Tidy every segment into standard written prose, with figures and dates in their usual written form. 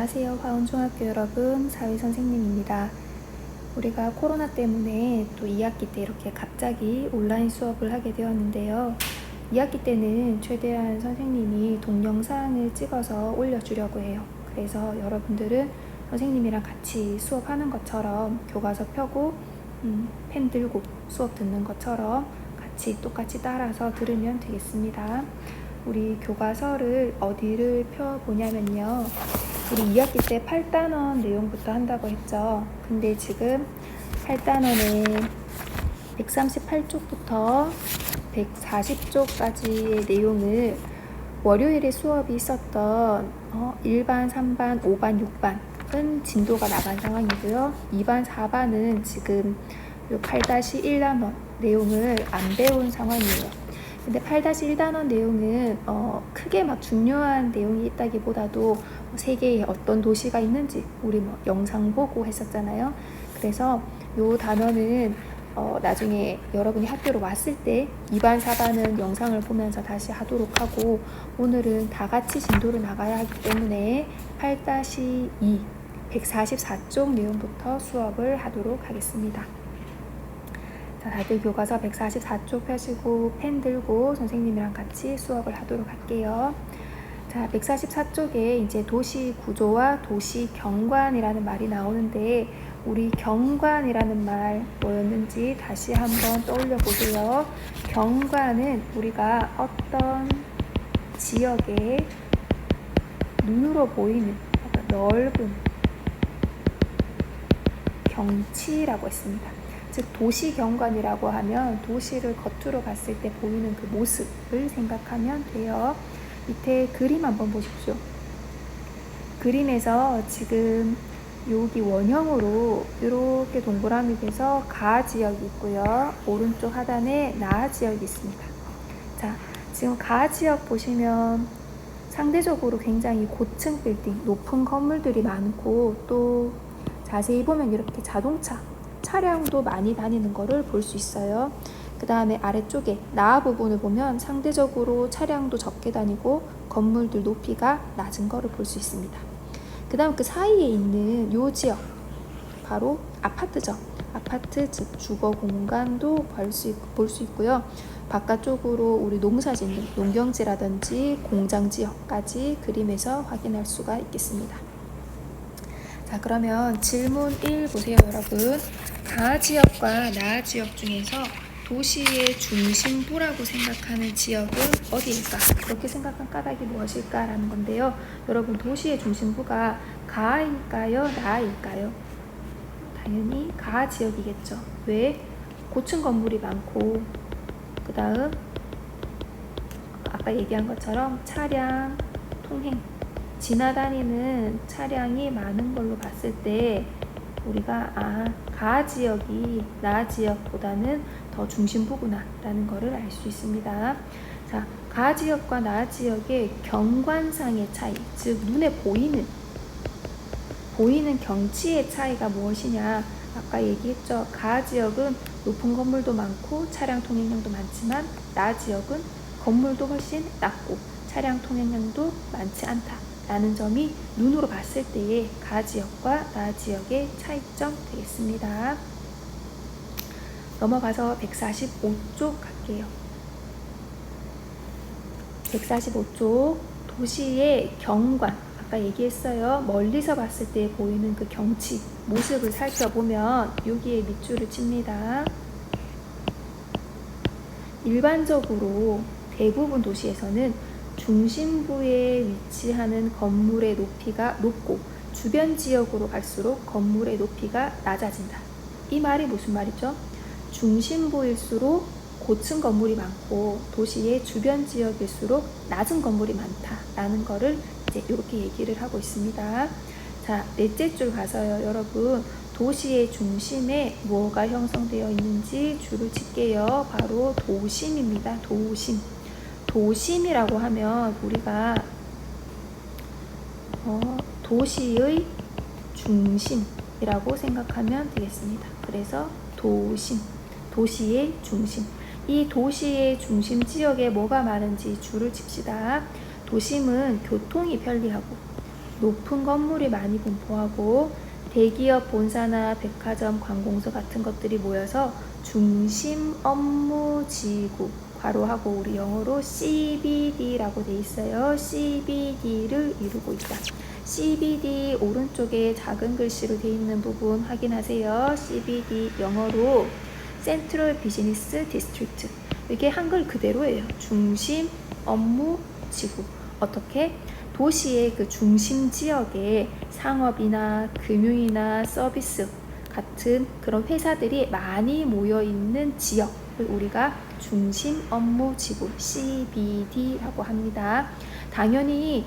안녕하세요. 화운중학교 여러분, 사회선생님입니다. 우리가 코로나 때문에 또 2학기 때 이렇게 갑자기 온라인 수업을 하게 되었는데요. 2학기 때는 최대한 선생님이 동영상을 찍어서 올려주려고 해요. 그래서 여러분들은 선생님이랑 같이 수업하는 것처럼 교과서 펴고 펜 들고 수업 듣는 것처럼 같이 똑같이 따라서 들으면 되겠습니다. 우리 교과서를 어디를 펴보냐면요. 우리 2학기 때 8단원 내용부터 한다고 했죠. 근데 지금 8단원에 138쪽부터 140쪽까지의 내용을 월요일에 수업이 있었던 1반, 3반, 5반, 6반은 진도가 나간 상황이고요. 2반, 4반은 지금 8-1단원 내용을 안 배운 상황이에요. 근데 8-1단원 내용은 크게 막 중요한 내용이 있다기보다도 세계에 어떤 도시가 있는지 우리 영상 보고 했었잖아요. 그래서 요 단원은 나중에 여러분이 학교로 왔을 때 2반, 4반은 영상을 보면서 다시 하도록 하고, 오늘은 다 같이 진도를 나가야 하기 때문에 8-2 144쪽 내용부터 수업을 하도록 하겠습니다. 자, 다들 교과서 144쪽 펴시고 펜 들고 선생님이랑 같이 수업을 하도록 할게요. 자, 144쪽에 이제 도시 구조와 도시 경관이라는 말이 나오는데, 우리 경관이라는 말 뭐였는지 다시 한번 떠올려 보세요. 경관은 우리가 어떤 지역에 눈으로 보이는 넓은 경치라고 했습니다. 즉 도시 경관이라고 하면 도시를 겉으로 봤을 때 보이는 그 모습을 생각하면 돼요. 밑에 그림 한번 보십시오. 그림에서 지금 여기 원형으로 이렇게 동그라미 돼서 가 지역이 있고요. 오른쪽 하단에 나 지역이 있습니다. 자, 지금 가 지역 보시면 상대적으로 굉장히 고층 빌딩, 높은 건물들이 많고, 또 자세히 보면 이렇게 자동차, 차량도 많이 다니는 거를 볼 수 있어요. 그 다음에 아래쪽에 나 부분을 보면 상대적으로 차량도 적게 다니고 건물들 높이가 낮은 거를 볼 수 있습니다. 그 다음 그 사이에 있는 요 지역, 바로 아파트죠. 아파트, 즉 주거 공간도 볼 수 있고요. 바깥쪽으로 우리 농사 짓는 농경지라든지 공장 지역까지 그림에서 확인할 수가 있겠습니다. 자, 그러면 질문 1 보세요, 여러분. 가 지역과 나 지역 중에서 도시의 중심부라고 생각하는 지역은 어디일까? 그렇게 생각한 까닭이 무엇일까라는 건데요. 여러분, 도시의 중심부가 가일까요? 나일까요? 당연히 가 지역이겠죠. 왜? 고층 건물이 많고, 그 다음 아까 얘기한 것처럼 차량, 통행, 지나다니는 차량이 많은 걸로 봤을 때 우리가 가 지역이 나 지역보다는 더 중심부구나 라는 거를 알 수 있습니다. 자, 가 지역과 나 지역의 경관상의 차이, 즉 눈에 보이는 경치의 차이가 무엇이냐. 아까 얘기했죠. 가 지역은 높은 건물도 많고 차량 통행량도 많지만 나 지역은 건물도 훨씬 낮고 차량 통행량도 많지 않다 라는 점이 눈으로 봤을 때의 가 지역과 나 지역의 차이점 되겠습니다. 넘어가서 145쪽 갈게요. 145쪽 도시의 경관, 아까 얘기했어요. 멀리서 봤을 때 보이는 그 경치, 모습을 살펴보면 여기에 밑줄을 칩니다. 일반적으로 대부분 도시에서는 중심부에 위치하는 건물의 높이가 높고 주변 지역으로 갈수록 건물의 높이가 낮아진다. 이 말이 무슨 말이죠? 중심부일수록 고층 건물이 많고 도시의 주변 지역일수록 낮은 건물이 많다라는 거를 이제 이렇게 얘기를 하고 있습니다. 자, 넷째 줄 가서요, 여러분. 도시의 중심에 뭐가 형성되어 있는지 줄을 칠게요. 바로 도심입니다. 도심. 도심이라고 하면 우리가 도시의 중심이라고 생각하면 되겠습니다. 그래서 도심, 도시의 중심. 이 도시의 중심 지역에 뭐가 많은지 줄을 칩시다. 도심은 교통이 편리하고 높은 건물이 많이 분포하고 대기업 본사나 백화점, 관공서 같은 것들이 모여서 중심 업무 지구 괄호하고 우리 영어로 CBD라고 돼 있어요. CBD를 이루고 있다. CBD 오른쪽에 작은 글씨로 돼 있는 부분 확인하세요. CBD 영어로 Central Business District. 이게 한글 그대로예요. 중심 업무 지구. 어떻게? 도시의 그 중심 지역에 상업이나 금융이나 서비스 같은 그런 회사들이 많이 모여 있는 지역을 우리가 중심 업무 지구 CBD라고 합니다. 당연히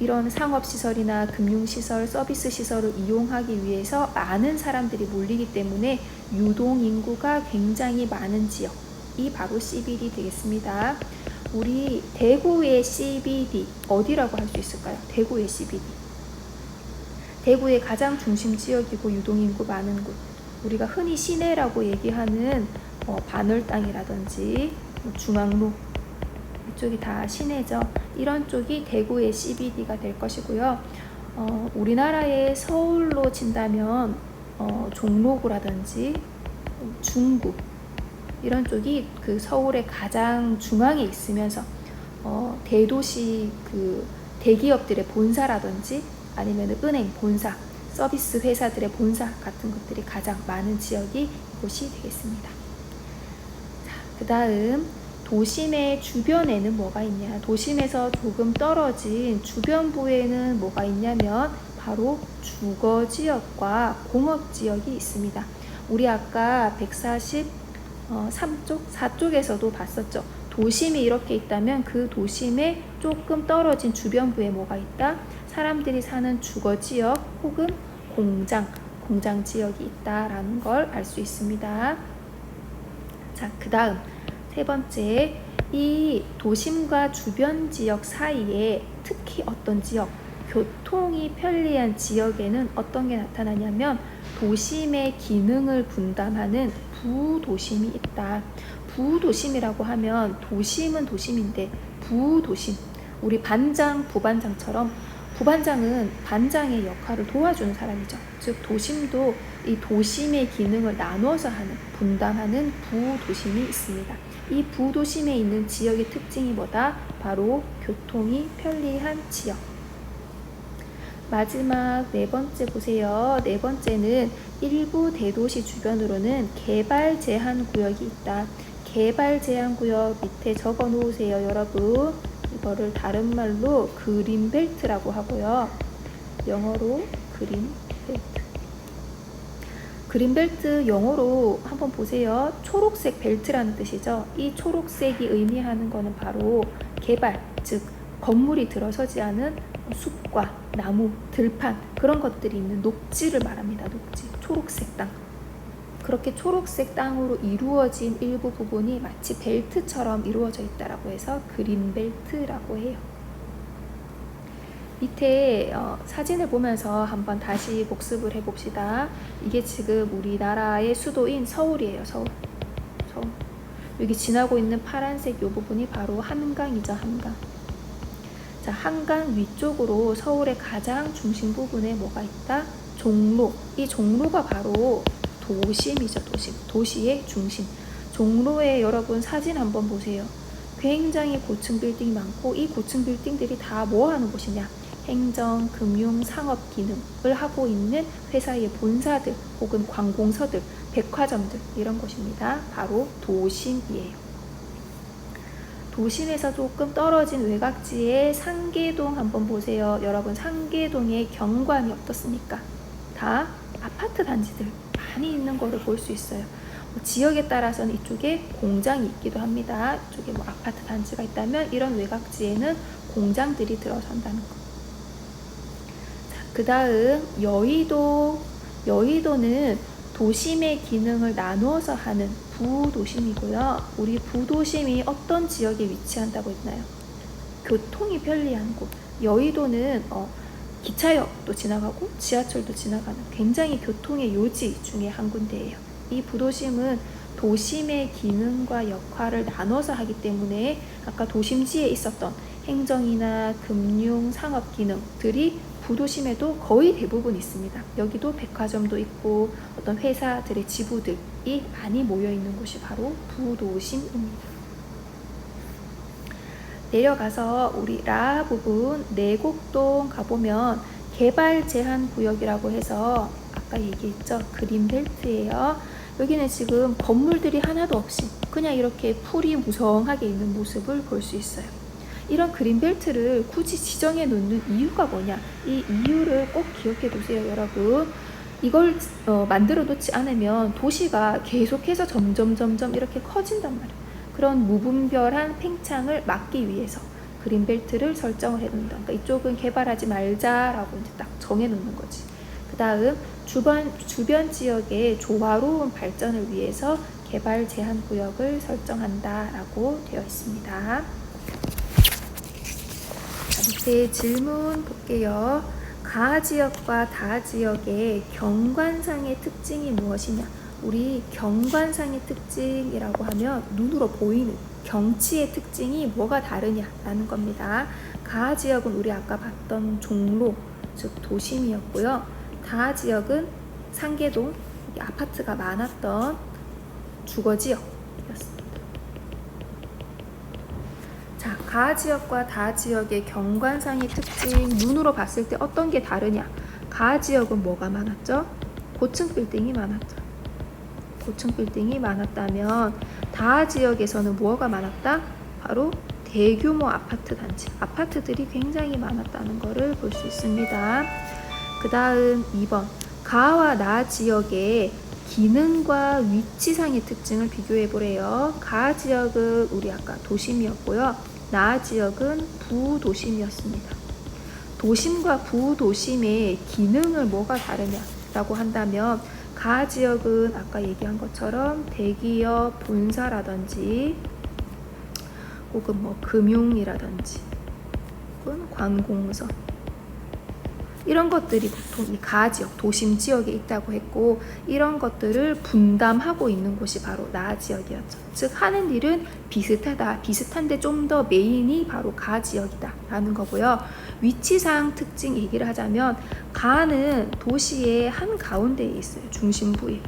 이런 상업시설이나 금융시설, 서비스시설을 이용하기 위해서 많은 사람들이 몰리기 때문에 유동인구가 굉장히 많은 지역이 바로 CBD 되겠습니다. 우리 대구의 CBD 어디라고 할 수 있을까요? 대구의 CBD. 대구의 가장 중심 지역이고 유동인구 많은 곳. 우리가 흔히 시내라고 얘기하는 반월당이라든지 중앙로 이쪽이 다 시내죠. 이런 쪽이 대구의 CBD가 될 것이고요. 우리나라의 서울로 친다면 종로구라든지 중구 이런 쪽이 그 서울의 가장 중앙에 있으면서 대도시 그 대기업들의 본사라든지 아니면 은행 본사, 서비스 회사들의 본사 같은 것들이 가장 많은 지역이 이곳이 되겠습니다. 자, 그 다음 도심의 주변에는 뭐가 있냐? 도심에서 조금 떨어진 주변부에는 뭐가 있냐면 바로 주거지역과 공업지역이 있습니다. 우리 아까 143쪽, 4쪽에서도 봤었죠. 도심이 이렇게 있다면 그 도심에 조금 떨어진 주변부에 뭐가 있다? 사람들이 사는 주거지역 혹은 공장지역이 있다라는 걸 알 수 있습니다. 자, 그 다음 세 번째, 이 도심과 주변 지역 사이에 특히 어떤 지역, 교통이 편리한 지역에는 어떤 게 나타나냐면 도심의 기능을 분담하는 부도심이 있다. 부도심이라고 하면 도심은 도심인데 부도심, 우리 반장, 부반장처럼 부반장은 반장의 역할을 도와주는 사람이죠. 즉 도심도 이 도심의 기능을 나눠서 하는, 분담하는 부도심이 있습니다. 이 부도심에 있는 지역의 특징이 뭐다? 바로 교통이 편리한 지역. 마지막 네 번째 보세요. 네 번째는 일부 대도시 주변으로는 개발 제한 구역이 있다. 개발 제한 구역 밑에 적어 놓으세요, 여러분. 이거를 다른 말로 그린벨트라고 하고요. 영어로 그린벨트. 그린벨트 영어로 한번 보세요. 초록색 벨트라는 뜻이죠. 이 초록색이 의미하는 것은 바로 개발, 즉 건물이 들어서지 않은 숲과 나무, 들판 그런 것들이 있는 녹지를 말합니다. 녹지, 초록색 땅. 그렇게 초록색 땅으로 이루어진 일부 부분이 마치 벨트처럼 이루어져 있다라고 해서 그린벨트라고 해요. 밑에 사진을 보면서 한번 다시 복습을 해봅시다. 이게 지금 우리나라의 수도인 서울이에요. 서울. 여기 지나고 있는 파란색 이 부분이 바로 한강이죠. 한강. 자, 한강 위쪽으로 서울의 가장 중심 부분에 뭐가 있다? 종로. 이 종로가 바로 도심이죠. 도시의 중심. 종로에 여러분 사진 한번 보세요. 굉장히 고층 빌딩이 많고 이 고층 빌딩들이 다 뭐 하는 곳이냐? 행정, 금융, 상업 기능을 하고 있는 회사의 본사들 혹은 관공서들, 백화점들 이런 곳입니다. 바로 도심이에요. 도심에서 조금 떨어진 외곽지의 상계동 한번 보세요. 여러분 상계동의 경관이 어떻습니까? 다 아파트 단지들 많이 있는 거를 볼 수 있어요. 지역에 따라서는 이쪽에 공장이 있기도 합니다. 이쪽에 뭐 아파트 단지가 있다면 이런 외곽지에는 공장들이 들어선다는 거. 그 다음 여의도는 도심의 기능을 나누어서 하는 부도심이고요. 우리 부도심이 어떤 지역에 위치한다고 했나요? 교통이 편리한 곳. 여의도는 기차역도 지나가고 지하철도 지나가는 굉장히 교통의 요지 중에 한 군데예요. 이 부도심은 도심의 기능과 역할을 나눠서 하기 때문에 아까 도심지에 있었던 행정이나 금융, 상업 기능들이 부도심에도 거의 대부분 있습니다. 여기도 백화점도 있고 어떤 회사들의 지부들이 많이 모여 있는 곳이 바로 부도심입니다. 내려가서 우리 라 부분 내곡동 가보면 개발 제한 구역이라고 해서 아까 얘기했죠. 그린벨트예요. 여기는 지금 건물들이 하나도 없이 그냥 이렇게 풀이 무성하게 있는 모습을 볼 수 있어요. 이런 그린벨트를 굳이 지정해 놓는 이유가 뭐냐? 이 이유를 꼭 기억해 두세요, 여러분. 이걸 만들어 놓지 않으면 도시가 계속해서 점점 이렇게 커진단 말이에요. 그런 무분별한 팽창을 막기 위해서 그린벨트를 설정을 해 놓는다. 그러니까 이쪽은 개발하지 말자라고 이제 딱 정해 놓는 거지. 그 다음 주변 지역의 조화로운 발전을 위해서 개발 제한 구역을 설정한다라고 되어 있습니다. 밑에 질문 볼게요. 가 지역과 다 지역의 경관상의 특징이 무엇이냐? 우리 경관상의 특징이라고 하면 눈으로 보이는 경치의 특징이 뭐가 다르냐라는 겁니다. 가 지역은 우리 아까 봤던 종로, 즉 도심이었고요. 다 지역은 상계동, 아파트가 많았던 주거지역이었습니다. 자, 가 지역과 다 지역의 경관상의 특징, 눈으로 봤을 때 어떤 게 다르냐? 가 지역은 뭐가 많았죠? 고층 빌딩이 많았죠. 고층 빌딩이 많았다면 다 지역에서는 뭐가 많았다? 바로 대규모 아파트 단지, 아파트들이 굉장히 많았다는 것을 볼 수 있습니다. 그 다음 2번, 가와 나 지역의 기능과 위치상의 특징을 비교해 보래요. 가 지역은 우리 아까 도심이었고요. 나 지역은 부도심이었습니다. 도심과 부도심의 기능을 뭐가 다르냐라고 한다면 가 지역은 아까 얘기한 것처럼 대기업 본사라든지 혹은 뭐 금융이라든지 혹은 관공서 이런 것들이 보통 이 가 지역, 도심 지역에 있다고 했고 이런 것들을 분담하고 있는 곳이 바로 나 지역이었죠. 즉 하는 일은 비슷하다, 비슷한데 좀 더 메인이 바로 가 지역이다 라는 거고요. 위치상 특징 얘기를 하자면 가는 도시의 한가운데에 있어요. 중심부에.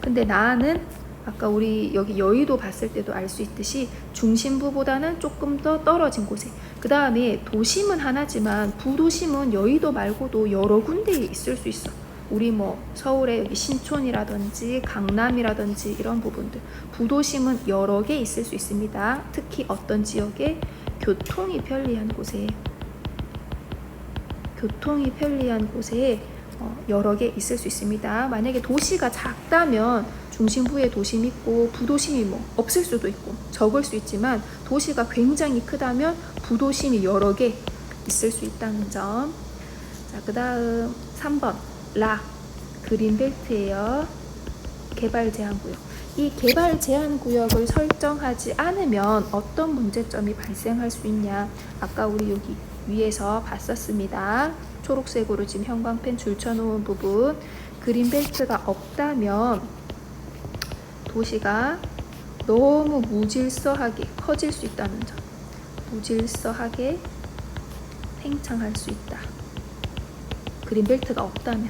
근데 나는 아까 우리 여기 여의도 봤을 때도 알 수 있듯이 중심부보다는 조금 더 떨어진 곳에, 그 다음에 도심은 하나지만 부도심은 여의도 말고도 여러 군데에 있을 수 있어. 우리 뭐 서울의 여기 신촌이라든지 강남이라든지 이런 부분들, 부도심은 여러 개 있을 수 있습니다. 특히 어떤 지역에 교통이 편리한 곳에 여러 개 있을 수 있습니다. 만약에 도시가 작다면 중심부에 도심이 있고 부도심이 뭐 없을 수도 있고 적을 수 있지만 도시가 굉장히 크다면 부도심이 여러 개 있을 수 있다는 점. 자, 그 다음 3번 라 그린벨트예요. 개발 제한 구역. 이 개발 제한 구역을 설정하지 않으면 어떤 문제점이 발생할 수 있냐? 아까 우리 여기 위에서 봤었습니다. 초록색으로 지금 형광펜 줄쳐놓은 부분, 그린벨트가 없다면 도시가 너무 무질서하게 커질 수 있다는 점. 무질서하게 팽창할 수 있다. 그린벨트가 없다면.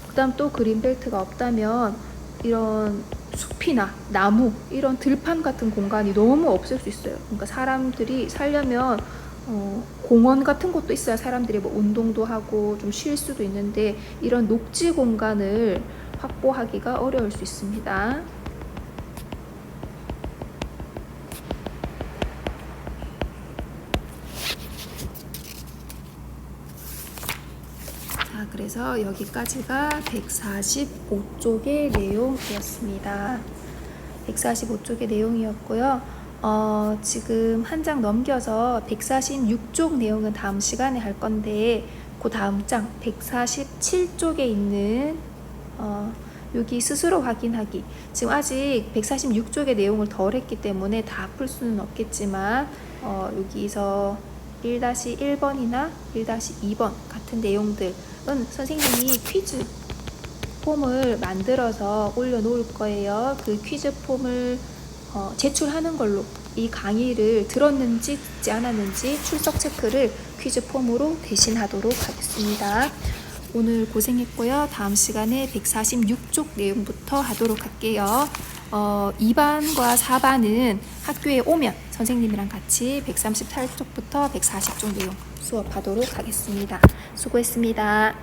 그 다음 또 그린벨트가 없다면 이런 숲이나 나무, 이런 들판 같은 공간이 너무 없을 수 있어요. 그러니까 사람들이 살려면 공원 같은 곳도 있어야 사람들이 뭐 운동도 하고 좀 쉴 수도 있는데 이런 녹지 공간을 확보하기가 어려울 수 있습니다. 자, 그래서 여기까지가 145쪽의 내용이었습니다. 145쪽의 내용이었고요. 지금 한 장 넘겨서 146쪽 내용은 다음 시간에 할 건데 그 다음 장 147쪽에 있는 여기 스스로 확인하기, 지금 아직 146쪽의 내용을 덜 했기 때문에 다 풀 수는 없겠지만 여기서 1-1번이나 1-2번 같은 내용들은 선생님이 퀴즈 폼을 만들어서 올려놓을 거예요. 그 퀴즈 폼을 제출하는 걸로 이 강의를 들었는지 듣지 않았는지 출석 체크를 퀴즈 폼으로 대신하도록 하겠습니다. 오늘 고생했고요. 다음 시간에 146쪽 내용부터 하도록 할게요. 2반과 4반은 학교에 오면 선생님이랑 같이 138쪽부터 140쪽 내용 수업하도록 하겠습니다. 수고했습니다.